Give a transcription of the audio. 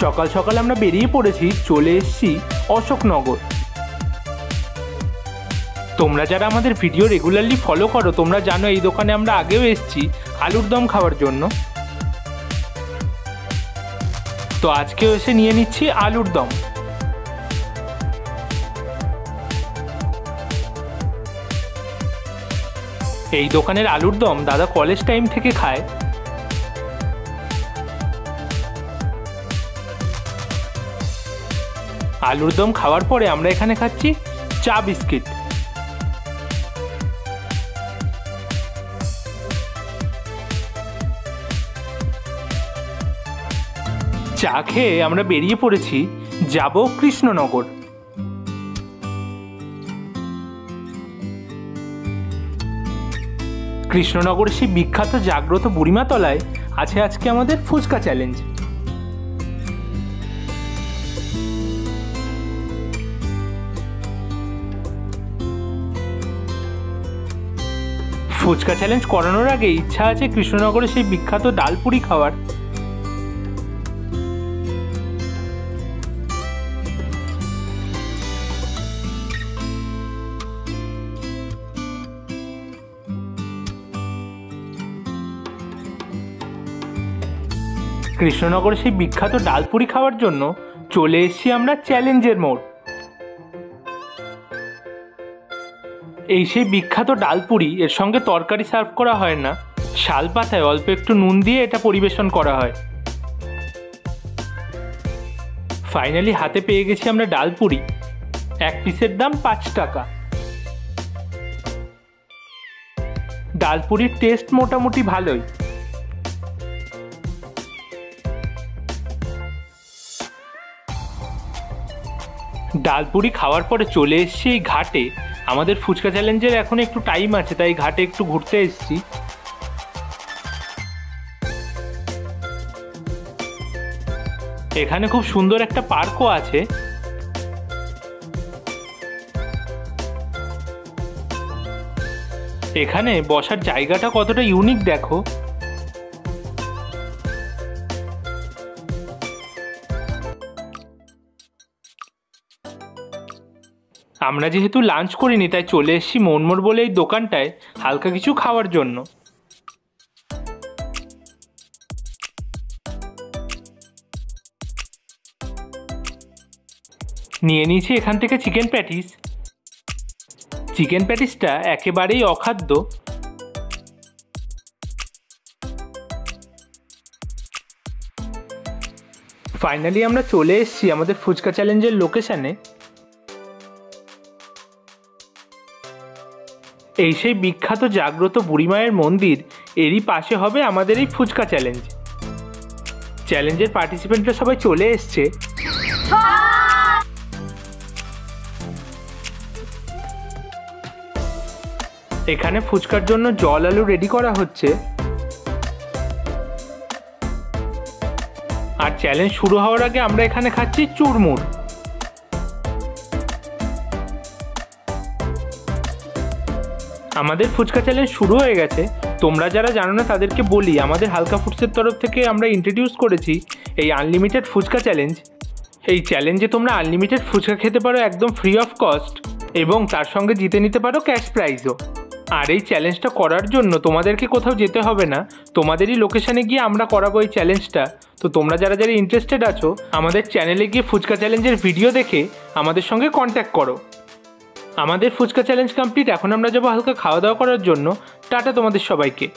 সকাল সকাল আমরা বেরিয়ে পড়েছি, চলে এসেছি অশোকনগর। তোমরা যারা আমাদের ভিডিও রেগুলারলি ফলো করো তোমরা জানো এই দোকানে আমরা আগেও এসেছি আলুর দম খাওয়ার জন্য। তো আজকেও এসে নিয়ে নিচ্ছি আলুর দম। এই দোকানের আলুর দম দাদা কলেজ টাইম থেকে খায়। আলুর দম খাওয়ার পরে আমরা এখানে খাচ্ছি চা বিস্কিট। চা খেয়ে আমরা বেরিয়ে পড়েছি, যাব কৃষ্ণনগর। কৃষ্ণনগরের সেই বিখ্যাত জাগ্রত বুড়িমা তলায় আছে আজকে আমাদের ফুচকা চ্যালেঞ্জ। ফুচকা চ্যালেঞ্জ করানোর আগে ইচ্ছা আছে কৃষ্ণনগরের সেই বিখ্যাত ডালপুরি খাওয়ার। কৃষ্ণনগরের সেই বিখ্যাত ডালপুরি খাওয়ার জন্য চলে এসেছি আমরা চ্যালেঞ্জের মোড়। এই সেই বিখ্যাত ডালপুরি, এর সঙ্গে তরকারি সার্ভ করা হয় না, শাল পাতায় অল্প একটু নুন দিয়ে এটা পরিবেশন করা হয়। ফাইনালি হাতে পেয়ে গেছি আমরা ডালপুরি। এক পিসের দাম 5 টাকা। ডালপুরির টেস্ট মোটামুটি ভালোই। ডালপুরি খাওয়ার পরে চলে এসেছি এই ঘাটে। আমাদের ফুচকা চ্যালেঞ্জের এখন একটু টাইম আছে, তাই ঘাটে একটু ঘুরতে এসেছি। এখানে খুব সুন্দর একটা পার্কও আছে। এখানে বসার জায়গাটা কতটা ইউনিক দেখো। আমরা যেহেতু লাঞ্চ করিনি তাই চলে এসেছি মনমোড় বলে এই দোকানটায় হালকা কিছু খাওয়ার জন্য। নিয়ে নিয়েছি এখান থেকে চিকেন প্যাটিস। চিকেন প্যাটিসটা একেবারেই অখাদ্য। ফাইনালি আমরা চলে এসেছি আমাদের ফুচকা চ্যালেঞ্জের লোকেশনে। এই সেই বিখ্যাত জাগ্রত বুড়িমায়ের মন্দির, এরই পাশে হবে আমাদের এই ফুচকা চ্যালেঞ্জ। চ্যালেঞ্জের পার্টিসিপেন্টরা সবাই চলে এসছে। এখানে ফুচকার জন্য জল আলু রেডি করা হচ্ছে। আর চ্যালেঞ্জ শুরু হওয়ার আগে আমরা এখানে খাচ্ছি চুরমুর। আমাদের ফুচকা চ্যালেঞ্জ শুরু হয়ে গেছে। তোমরা যারা জানো না তাদেরকে বলি, আমাদের হালকা ফুডসের তরফ থেকে আমরা ইন্ট্রোডিউস করেছি এই আনলিমিটেড ফুচকা চ্যালেঞ্জ। এই চ্যালেঞ্জে তোমরা আনলিমিটেড ফুচকা খেতে পারো একদম ফ্রি অফ কস্ট, এবং তার সঙ্গে জিতে নিতে পারো ক্যাশ প্রাইজও। আর এই চ্যালেঞ্জটা করার জন্য তোমাদেরকে কোথাও যেতে হবে না, তোমাদেরই লোকেশানে গিয়ে আমরা করাবো এই চ্যালেঞ্জটা। তো তোমরা যারা যারা ইন্টারেস্টেড আছো আমাদের চ্যানেলে গিয়ে ফুচকা চ্যালেঞ্জের ভিডিও দেখে আমাদের সঙ্গে কন্ট্যাক্ট করো। আমাদের ফুচকা চ্যালেঞ্জ কমপ্লিট। এখন আমরা যাবো হালকা খাওয়া দাওয়া করার জন্য। টাটা তোমাদের সবাইকে।